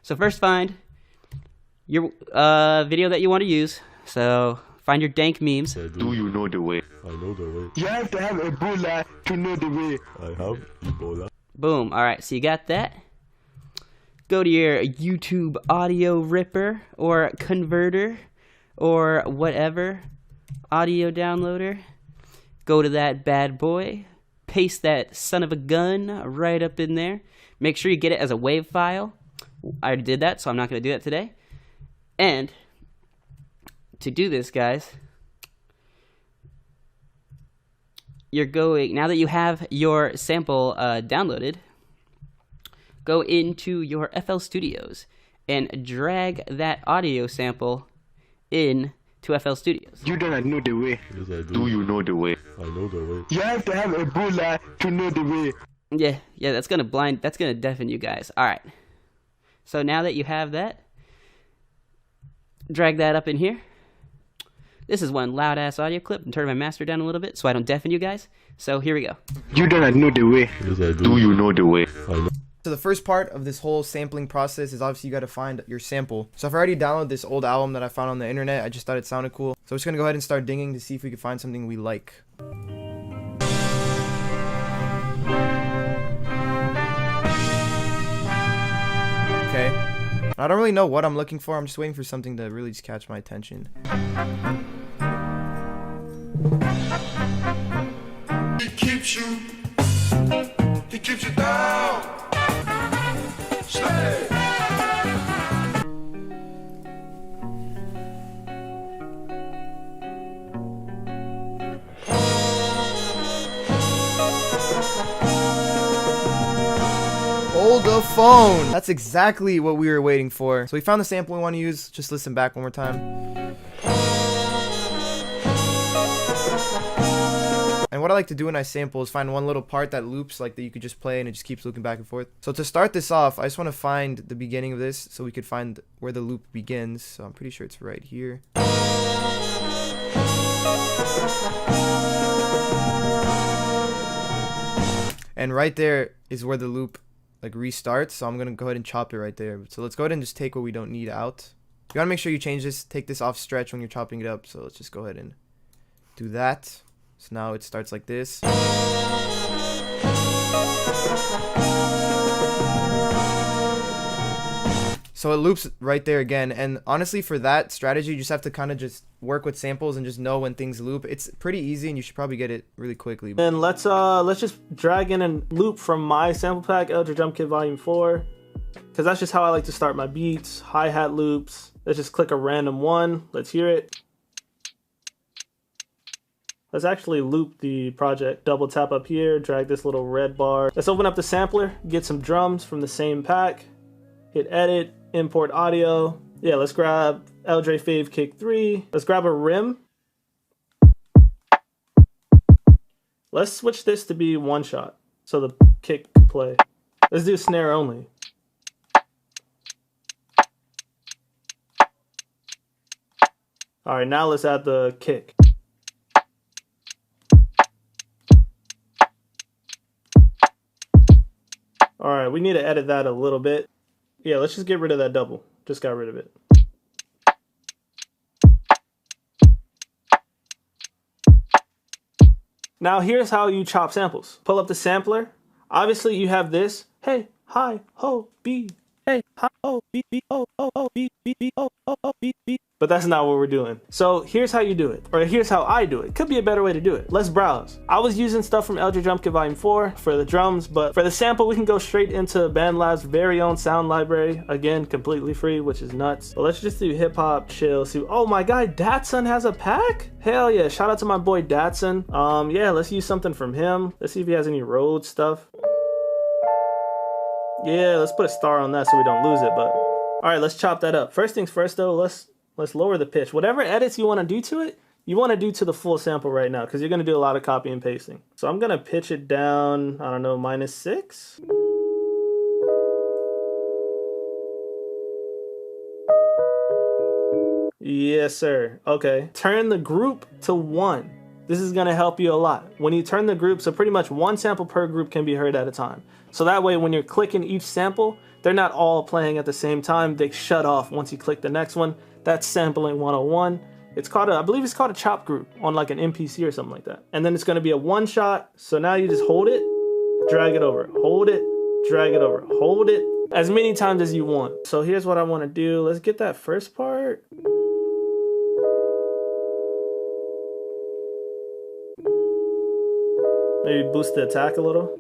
So first find your video that you want to use. So find your dank memes. Do you know the way? I know the way. You have to have Ebola to know the way. I have Ebola. Boom. All right, so you got that. Go to your YouTube audio ripper or converter or whatever audio downloader. Go to that bad boy. Paste that son of a gun right up in there. Make sure you get it as a WAV file. I already did that, so I'm not going to do that today. And to do this, guys, you're going, now that you have your sample downloaded, go into your FL Studios and drag that audio sample in to FL Studios. You don't know the way. Yes, I do. Do you know the way? I know the way. You have to have Ebola to know the way. Yeah, that's gonna deafen you guys. All right. So now that you have that, drag that up in here. This is one loud ass audio clip. I'm turning my master down a little bit so I don't deafen you guys. So here we go. You don't know the way. Yes, I do. Do you know the way? I know. So the first part of this whole sampling process is obviously you got to find your sample. So I've already downloaded this old album that I found on the internet. I just thought it sounded cool. So we're just going to go ahead and start dinging to see if we can find something we like. Okay. I don't really know what I'm looking for. I'm just waiting for something to really just catch my attention. He keeps you down. Stay. Hold the phone. That's exactly what we were waiting for. So we found the sample we want to use. Just listen back one more time. And what I like to do when I sample is find one little part that loops, like that you could just play and it just keeps looping back and forth. So to start this off, I just want to find the beginning of this so we could find where the loop begins. So I'm pretty sure it's right here. And right there is where the loop like restarts. So I'm going to go ahead and chop it right there. So let's go ahead and just take what we don't need out. You got to make sure you change this, take this off stretch when you're chopping it up. So let's just go ahead and do that. So now it starts like this. So it loops right there again. And honestly, for that strategy, you just have to kind of just work with samples and just know when things loop. It's pretty easy and you should probably get it really quickly. And let's just drag in and loop from my sample pack, Elder Drum Kit Volume 4. Because that's just how I like to start my beats. Hi-hat loops. Let's just click a random one. Let's hear it. Let's actually loop the project. Double tap up here, drag this little red bar. Let's open up the sampler, get some drums from the same pack. Hit edit, import audio. Yeah, let's grab LJ Fave Kick 3. Let's grab a rim. Let's switch this to be one shot so the kick can play. Let's do snare only. All right, now let's add the kick. All right, we need to edit that a little bit. Yeah, let's just get rid of that double. Just got rid of it. Now here's how you chop samples. Pull up the sampler. Obviously you have this. Hey, hi, ho, be. Hey, hi, ho, be, oh, be, oh, be. But that's not what we're doing. So here's how you do it, or here's how I do it. Could be a better way to do it. Let's browse. I was using stuff from LJ Drum Kit Volume 4 for the drums, but for the sample, we can go straight into BandLab's very own sound library. Again, completely free, which is nuts. But let's just do hip hop, chill. See, oh my guy, Datsun has a pack? Hell yeah, shout out to my boy Datsun. Yeah, let's use something from him. Let's see if he has any Rhodes stuff. Yeah, let's put a star on that so we don't lose it, but all right, let's chop that up. First things first though, let's lower the pitch. Whatever edits you want to do to it, you want to do to the full sample right now because you're going to do a lot of copy and pasting. So I'm going to pitch it down, I don't know, -6. Yes, sir. Okay. Turn the group to 1. This is going to help you a lot. When you turn the group, so pretty much one sample per group can be heard at a time. So that way when you're clicking each sample, they're not all playing at the same time. They shut off once you click the next one. That's sampling 101. It's called I believe it's called a chop group on like an MPC or something like that. And then it's going to be a one shot. So now you just hold it, drag it over, hold it, drag it over, hold it as many times as you want. So here's what I want to do. Let's get that first part. Maybe boost the attack a little.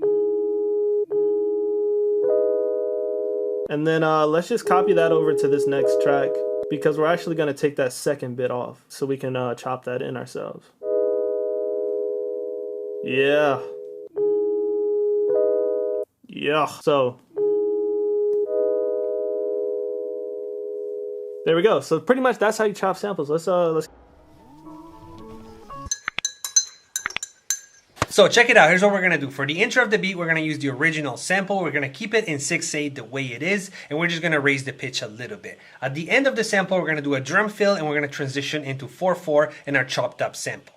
And then let's just copy that over to this next track because we're actually going to take that second bit off so we can chop that in ourselves. Yeah. Yeah. So there we go. So pretty much that's how you chop samples. Let's So check it out, here's what we're gonna do. For the intro of the beat, we're gonna use the original sample. We're gonna keep it in 6/8 the way it is, and we're just gonna raise the pitch a little bit. At the end of the sample, we're gonna do a drum fill, and we're gonna transition into 4/4 and our chopped up sample.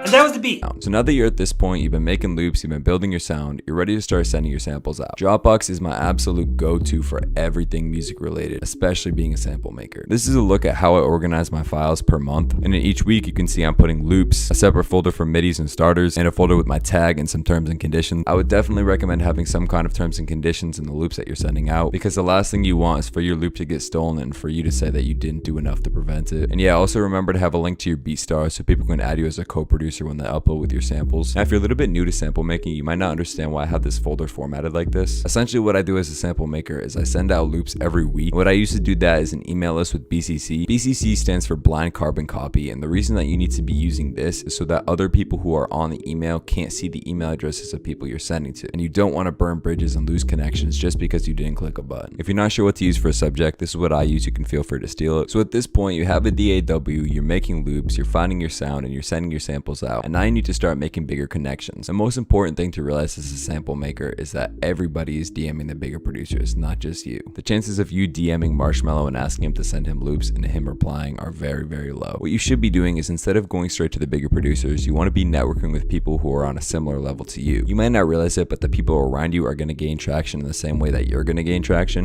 And that was the beat. So now that you're at this point, you've been making loops, you've been building your sound, you're ready to start sending your samples out. Dropbox is my absolute go-to for everything music related, especially being a sample maker. This is a look at how I organize my files per month, and in each week you can see I'm putting loops, a separate folder for midis and starters, and a folder with my tag and some terms and conditions. I would definitely recommend having some kind of terms and conditions in the loops that you're sending out, because the last thing you want is for your loop to get stolen and for you to say that you didn't do enough to prevent it. And yeah, also remember to have a link to your BeatStars so people can add you as a co-producer when they upload with your samples. Now, if you're a little bit new to sample making, you might not understand why I have this folder formatted like this. Essentially, what I do as a sample maker is I send out loops every week. What I used to do that is an email list with BCC. BCC stands for blind carbon copy, and the reason that you need to be using this is so that other people who are on the email can't see the email addresses of people you're sending to, and you don't want to burn bridges and lose connections just because you didn't click a button. If you're not sure what to use for a subject, this is what I use. You can feel free to steal it. So at this point, you have a DAW, you're making loops, you're finding your sound, and you're sending your samples out, and now you need to start making bigger connections. The most important thing to realize as a sample maker is that everybody is DMing the bigger producers, not just you. The chances of you DMing Marshmello and asking him to send him loops and him replying are very, very low. What you should be doing is, instead of going straight to the bigger producers, you want to be networking with people who are on a similar level to you. You might not realize it, but the people around you are going to gain traction in the same way that you're going to gain traction.